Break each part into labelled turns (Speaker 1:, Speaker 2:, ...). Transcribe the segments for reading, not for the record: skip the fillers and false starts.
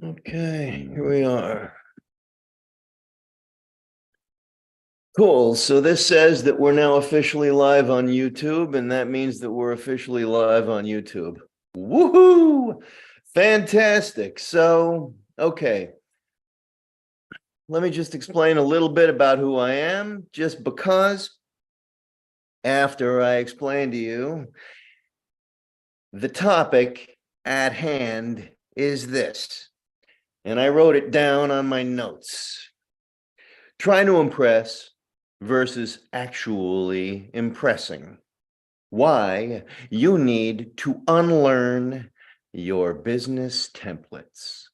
Speaker 1: Okay, here we are. Cool. So this says that we're now officially live on YouTube, and that means that we're officially live on YouTube. Woohoo! Fantastic. So, okay, let me just explain a little bit about who I am, just because after I explain to you, the topic at hand is this, and I wrote it down on my notes. Trying to impress versus actually impressing. Why you need to unlearn your business templates.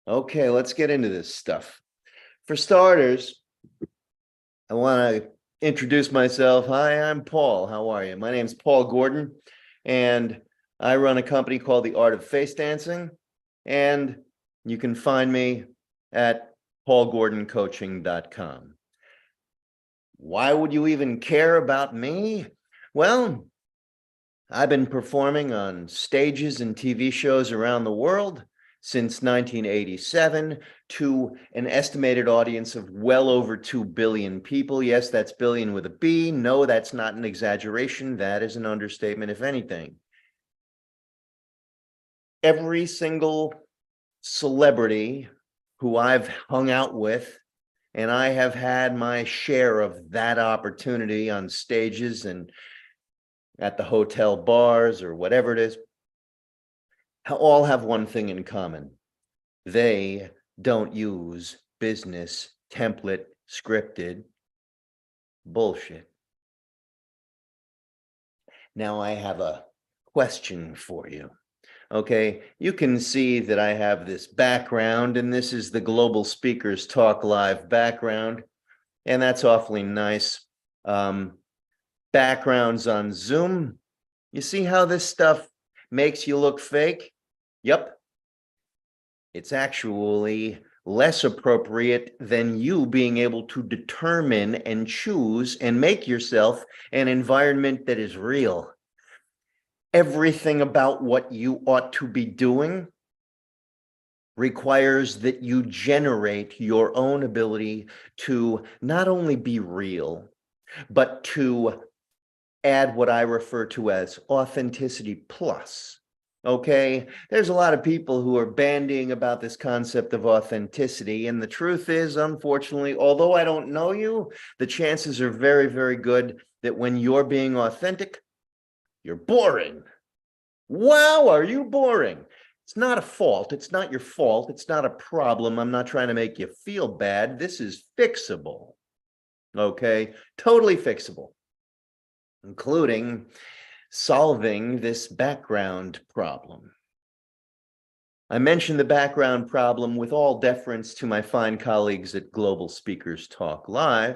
Speaker 1: Okay, let's get into this stuff. For starters, I want to introduce myself. Hi, I'm Paul. How are you? My name's Paul Gordon, and I run a company called The Art of Face Dancing, and you can find me at paulgordoncoaching.com. Why would you even care about me? Well, I've been performing on stages and TV shows around the world since 1987 to an estimated audience of well over 2 billion people. Yes, that's billion with a B. No, that's not an exaggeration. That is an understatement, if anything. Every single celebrity who I've hung out with, and I have had my share of that opportunity on stages and at the hotel bars or whatever it is, all have one thing in common. They don't use business template scripted bullshit. Now I have a question for you. Okay, you can see that I have this background, and this is the Global Speakers Talk Live background, and that's awfully nice. Backgrounds on Zoom. You see how this stuff makes you look fake? Yep. It's actually less appropriate than you being able to determine and choose and make yourself an environment that is real. Everything about what you ought to be doing requires that you generate your own ability to not only be real, but to add what I refer to as authenticity plus. Okay, there's a lot of people who are bandying about this concept of authenticity. And the truth is, unfortunately, although I don't know you, the chances are very, very good that when you're being authentic, you're boring. Wow, are you boring? It's not a fault. It's not your fault. It's not a problem. I'm not trying to make you feel bad. This is fixable. Okay, totally fixable, including solving this background problem. I mention the background problem with all deference to my fine colleagues at Global Speakers Talk Live,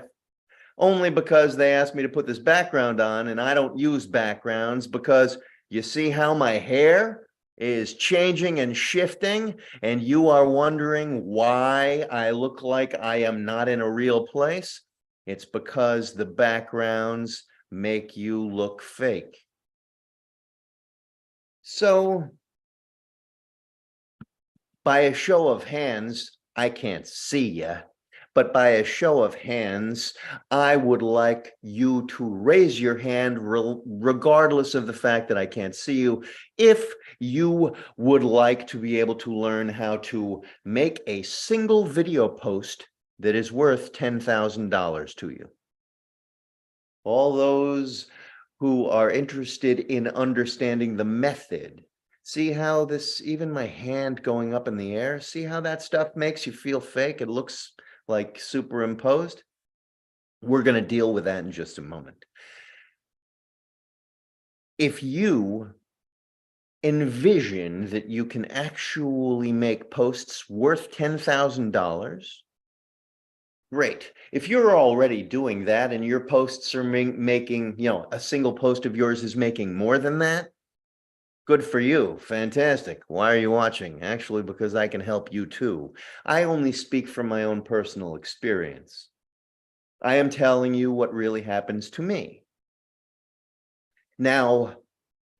Speaker 1: only because they asked me to put this background on, and I don't use backgrounds because you see how my hair is changing and shifting, and you are wondering why I look like I am not in a real place? It's because the backgrounds make you look fake. So, by a show of hands, I can't see you, but by a show of hands, I would like you to raise your hand regardless of the fact that I can't see you, if you would like to be able to learn how to make a single video post that is worth $10,000 to you. All those who are interested in understanding the method. See how this, even my hand going up in the air, see how that stuff makes you feel fake? It looks like superimposed. We're going to deal with that in just a moment. If you envision that you can actually make posts worth $10,000, great. If you're already doing that and your posts are making, a single post of yours is making more than that, good for you. Fantastic. Why are you watching? Actually, because I can help you too. I only speak from my own personal experience. I am telling you what really happens to me. Now,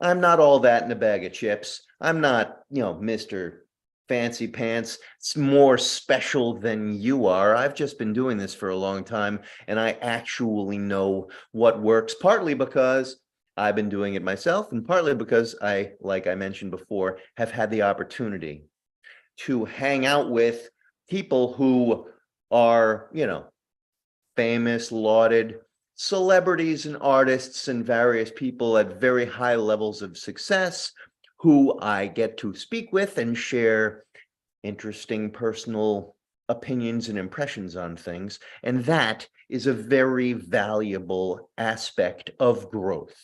Speaker 1: I'm not all that in a bag of chips. I'm not, Mr. fancy pants, it's more special than you are. I've just been doing this for a long time, and I actually know what works, partly because I've been doing it myself, and partly because I, like I mentioned before, have had the opportunity to hang out with people who are, famous, lauded celebrities and artists and various people at very high levels of success who I get to speak with and share interesting personal opinions and impressions on things. And that is a very valuable aspect of growth.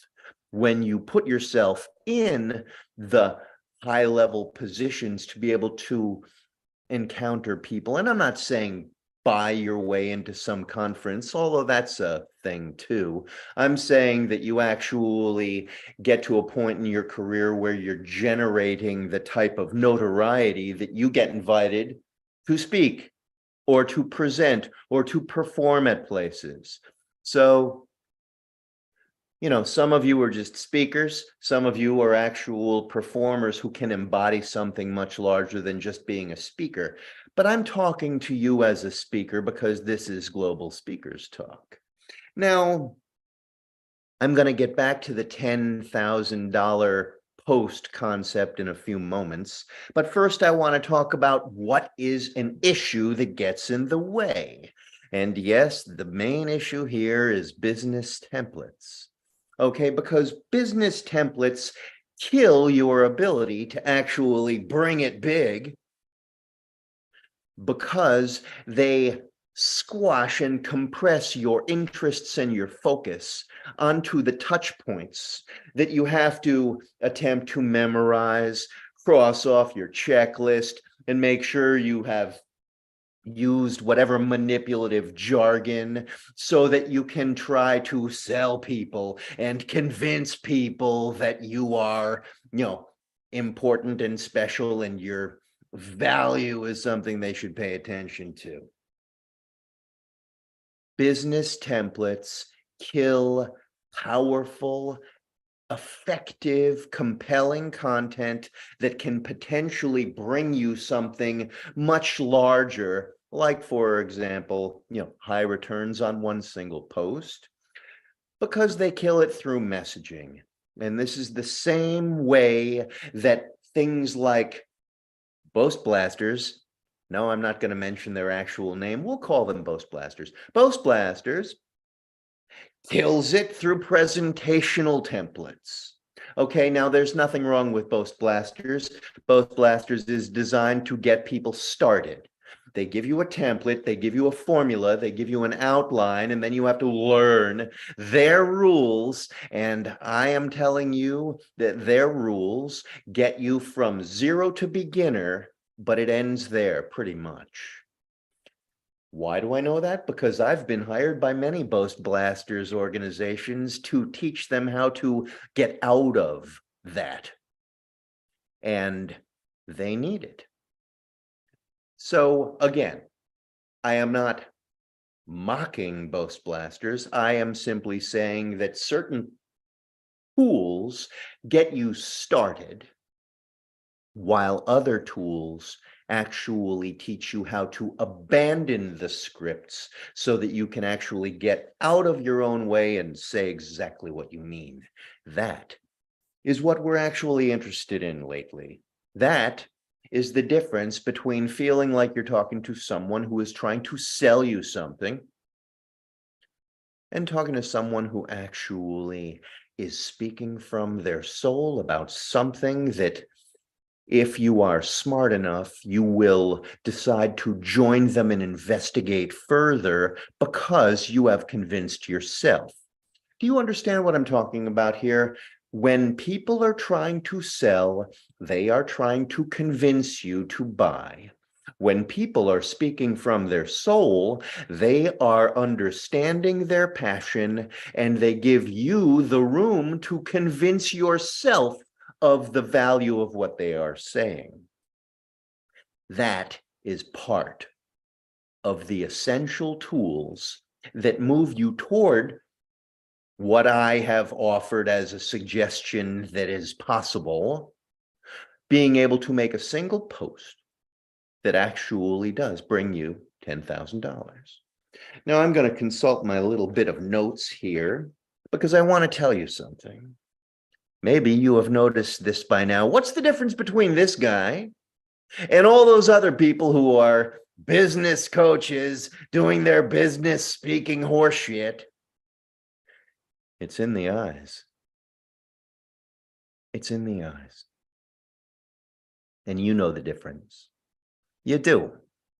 Speaker 1: When you put yourself in the high level positions to be able to encounter people, and I'm not saying buy your way into some conference, although that's a thing too. I'm saying that you actually get to a point in your career where you're generating the type of notoriety that you get invited to speak or to present or to perform at places. So, some of you are just speakers. Some of you are actual performers who can embody something much larger than just being a speaker. But I'm talking to you as a speaker because this is Global Speakers Talk. Now, I'm going to get back to the $10,000 post concept in a few moments. But first, I want to talk about what is an issue that gets in the way. And yes, the main issue here is business templates. Okay, because business templates kill your ability to actually bring it big because they squash and compress your interests and your focus onto the touch points that you have to attempt to memorize, cross off your checklist, and make sure you have used whatever manipulative jargon so that you can try to sell people and convince people that you are, important and special and your value is something they should pay attention to. Business templates kill powerful, effective, compelling content that can potentially bring you something much larger, like, for example, high returns on one single post, because they kill it through messaging. And this is the same way that things like Boast Blasters, no, I'm not going to mention their actual name, we'll call them Boast Blasters. Boast Blasters kills it through presentational templates. Okay, now there's nothing wrong with Boast Blasters. Boast Blasters is designed to get people started. They give you a template, they give you a formula, they give you an outline, and then you have to learn their rules. And I am telling you that their rules get you from zero to beginner, but it ends there pretty much. Why do I know that? Because I've been hired by many Boast Blasters organizations to teach them how to get out of that. And they need it. So again, I am not mocking Boast Blasters. I am simply saying that certain tools get you started, while other tools actually teach you how to abandon the scripts so that you can actually get out of your own way and say exactly what you mean. That is what we're actually interested in lately. That is the difference between feeling like you're talking to someone who is trying to sell you something and talking to someone who actually is speaking from their soul about something that, if you are smart enough, you will decide to join them and investigate further because you have convinced yourself. Do you understand what I'm talking about here? When people are trying to sell, they are trying to convince you to buy. When people are speaking from their soul, they are understanding their passion, and they give you the room to convince yourself of the value of what they are saying. That is part of the essential tools that move you toward what I have offered as a suggestion that is possible: being able to make a single post that actually does bring you $10,000. Now I'm going to consult my little bit of notes here because I want to tell you something. Maybe you have noticed this by now. What's the difference between this guy and all those other people who are business coaches doing their business speaking horseshit? It's in the eyes. It's in the eyes. And you know the difference. You do.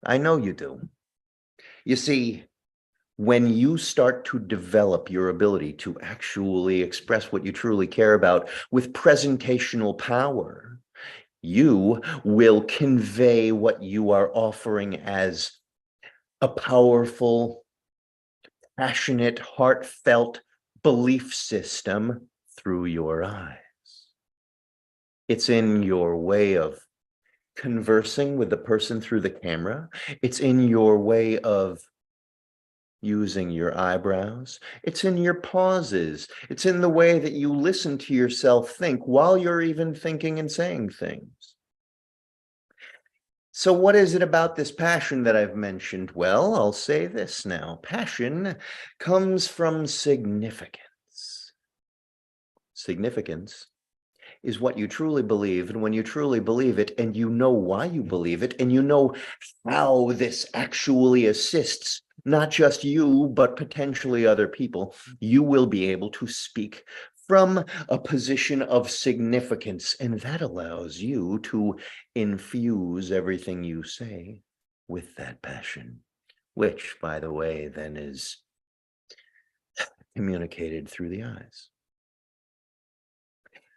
Speaker 1: I know you do. You see, when you start to develop your ability to actually express what you truly care about with presentational power, you will convey what you are offering as a powerful, passionate, heartfelt belief system through your eyes. It's in your way of conversing with the person through the camera. It's in your way of using your eyebrows. It's in your pauses. It's in the way that you listen to yourself think while you're even thinking and saying things. So what is it about this passion that I've mentioned? Well, I'll say this now. Passion comes from significance. Significance is what you truly believe, and when you truly believe it and you know why you believe it and you know how this actually assists not just you but potentially other people, you will be able to speak from a position of significance, and that allows you to infuse everything you say with that passion, which, by the way, then is communicated through the eyes.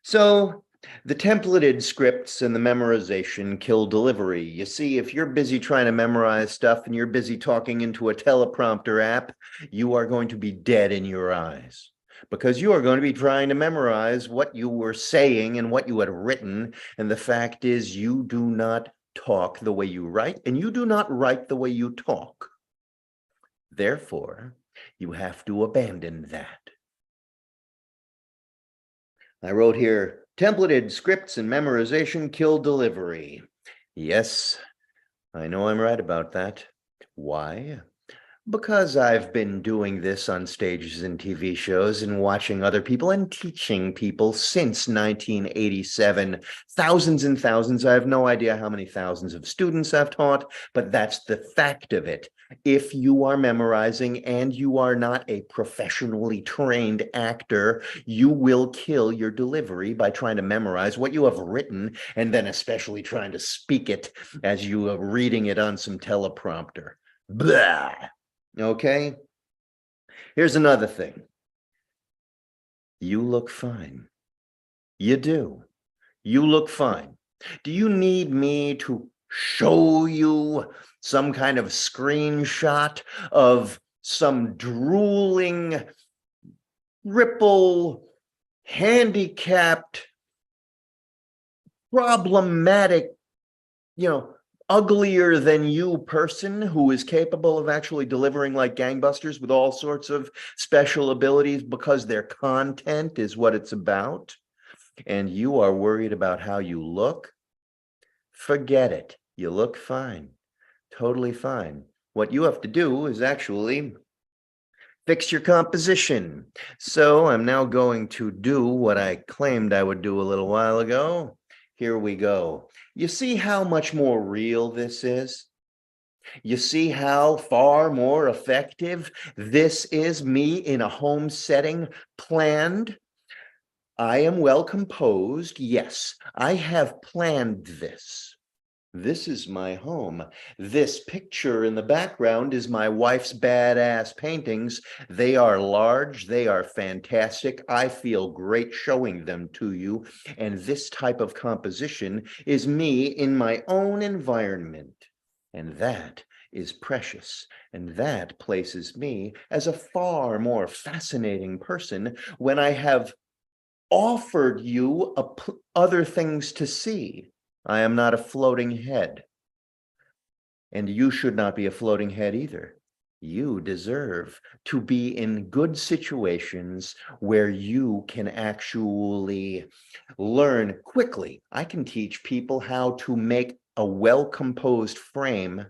Speaker 1: So the templated scripts and the memorization kill delivery. You see, if you're busy trying to memorize stuff and you're busy talking into a teleprompter app, you are going to be dead in your eyes because you are going to be trying to memorize what you were saying and what you had written. And the fact is, you do not talk the way you write, and you do not write the way you talk. Therefore, you have to abandon that. I wrote here, templated scripts and memorization kill delivery. Yes, I know I'm right about that. Why? Because I've been doing this on stages and TV shows and watching other people and teaching people since 1987. Thousands and thousands. I have no idea how many thousands of students I've taught, but that's the fact of it. If you are memorizing and you are not a professionally trained actor, you will kill your delivery by trying to memorize what you have written and then especially trying to speak it as you are reading it on some teleprompter. Blah. Okay, here's another thing. You look fine. You do. You look fine. Do you need me to show you some kind of screenshot of some drooling, cripple, handicapped, problematic, uglier than you person who is capable of actually delivering like gangbusters with all sorts of special abilities because their content is what it's about, and you are worried about how you look? Forget it. You look fine. Totally fine. What you have to do is actually fix your composition. So I'm now going to do what I claimed I would do a little while ago. Here we go. You see how much more real this is? You see how far more effective this is, me in a home setting, planned? I am well composed. Yes, I have planned this. This is my home. This picture in the background is my wife's badass paintings. They are large. They are fantastic. I feel great showing them to you. And this type of composition is me in my own environment. And that is precious. And that places me as a far more fascinating person when I have offered you other things to see. I am not a floating head. And you should not be a floating head either. You deserve to be in good situations where you can actually learn quickly. I can teach people how to make a well-composed frame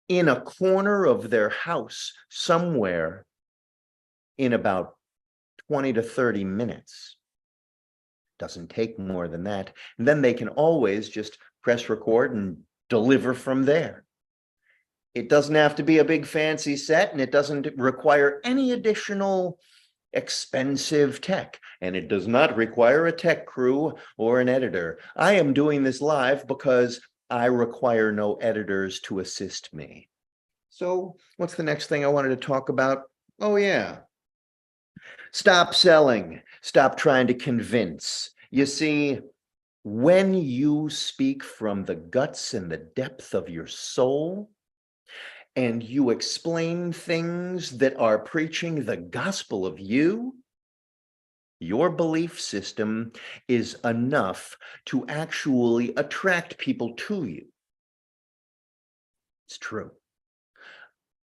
Speaker 1: in a corner of their house somewhere in about 20 to 30 minutes. Doesn't take more than that. And then they can always just press record and deliver from there. It doesn't have to be a big fancy set, and it doesn't require any additional expensive tech, and it does not require a tech crew or an editor. I am doing this live because I require no editors to assist me. So what's the next thing I wanted to talk about? Oh yeah, stop selling, stop trying to convince. You see, when you speak from the guts and the depth of your soul, and you explain things that are preaching the gospel of you, your belief system is enough to actually attract people to you. It's true.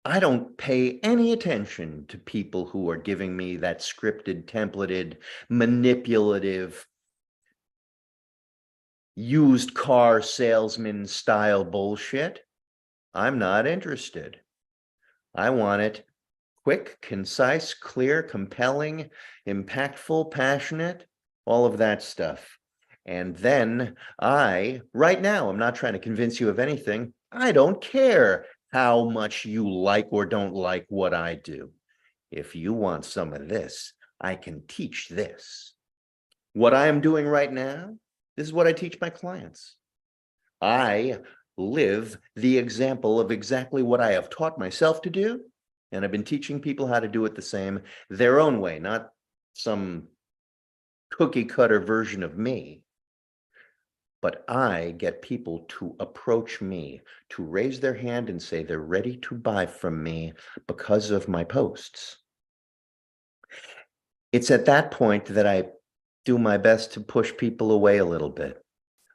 Speaker 1: I don't pay any attention to people who are giving me that scripted, templated, manipulative, used car salesman style bullshit. I'm not interested. I want it quick, concise, clear, compelling, impactful, passionate, all of that stuff. And then right now, I'm not trying to convince you of anything. I don't care how much you like or don't like what I do. If you want some of this, I can teach this. What I am doing right now, this is what I teach my clients. I live the example of exactly what I have taught myself to do. And I've been teaching people how to do it the same, their own way, not some cookie cutter version of me. But I get people to approach me, to raise their hand and say they're ready to buy from me because of my posts. It's at that point that I do my best to push people away a little bit.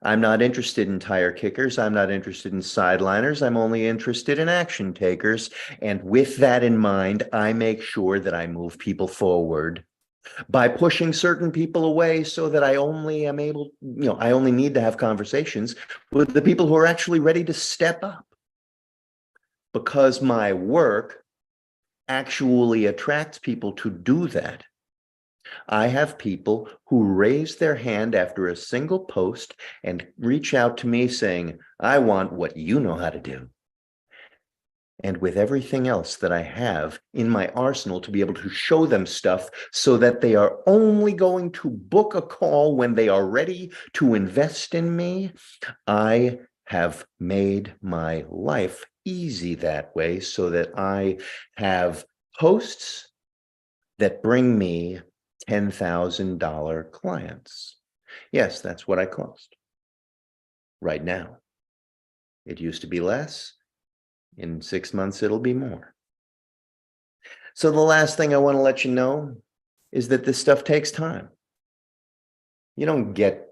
Speaker 1: I'm not interested in tire kickers. I'm not interested in sideliners. I'm only interested in action takers. And with that in mind, I make sure that I move people forward by pushing certain people away so that I only am able, I only need to have conversations with the people who are actually ready to step up. Because my work actually attracts people to do that. I have people who raise their hand after a single post and reach out to me saying, I want what you know how to do. And with everything else that I have in my arsenal to be able to show them stuff so that they are only going to book a call when they are ready to invest in me, I have made my life easy that way so that I have posts that bring me $10,000 clients. Yes, that's what I cost right now. It used to be less. In 6 months, it'll be more. So the last thing I want to let you know is that this stuff takes time. You don't get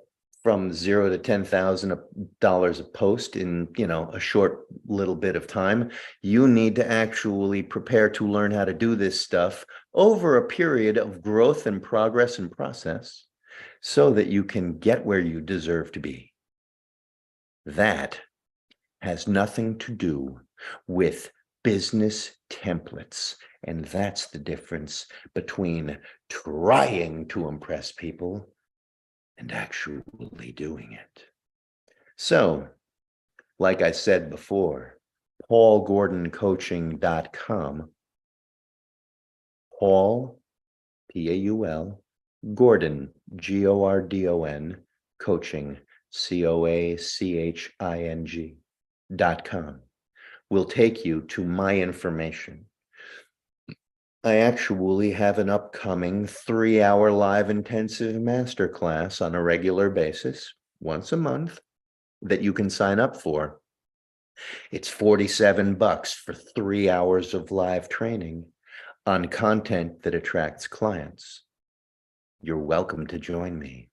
Speaker 1: from 0 to $10,000 a post in, a short little bit of time. You need to actually prepare to learn how to do this stuff over a period of growth and progress and process so that you can get where you deserve to be. That has nothing to do with business templates. And that's the difference between trying to impress people and actually doing it. So, like I said before, paulgordoncoaching.com, Paul, Paul, Gordon, Gordon, coaching, coaching.com will take you to my information. I actually have an upcoming 3-hour live intensive masterclass on a regular basis, once a month, that you can sign up for. It's $47 for 3 hours of live training on content that attracts clients. You're welcome to join me.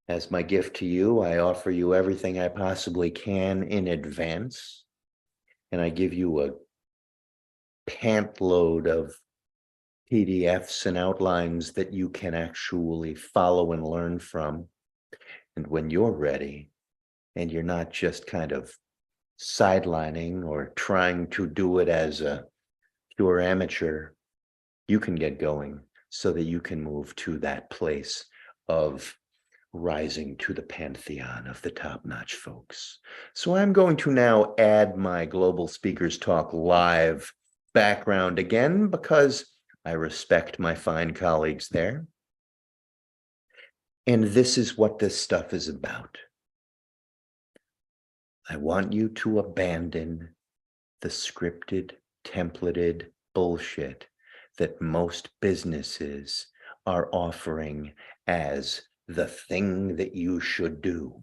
Speaker 1: As my gift to you, I offer you everything I possibly can in advance, and I give you a pant load of PDFs and outlines that you can actually follow and learn from. And when you're ready, and you're not just kind of sidelining or trying to do it as a pure amateur, you can get going so that you can move to that place of rising to the pantheon of the top-notch folks. So I'm going to now add my Global Speakers Talk live background again because I respect my fine colleagues there. And this is what this stuff is about. I want you to abandon the scripted, templated bullshit that most businesses are offering as the thing that you should do.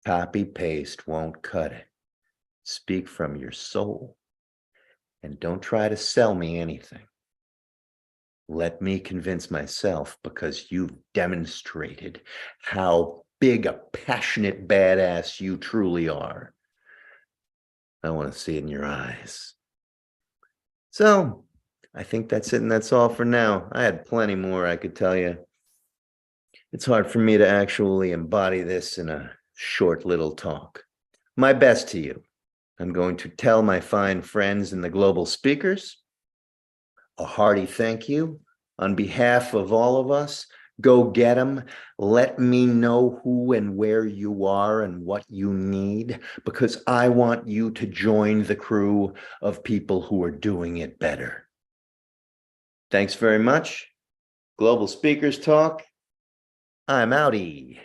Speaker 1: Copy paste won't cut it. Speak from your soul. And don't try to sell me anything. Let me convince myself, because you've demonstrated how big a passionate badass you truly are. I want to see it in your eyes. So I think that's it, and that's all for now. I had plenty more I could tell you. It's hard for me to actually embody this in a short little talk. My best to you. I'm going to tell my fine friends in the Global Speakers a hearty thank you on behalf of all of us. Go get them. Let me know who and where you are and what you need, because I want you to join the crew of people who are doing it better. Thanks very much. Global Speakers Talk. I'm outie.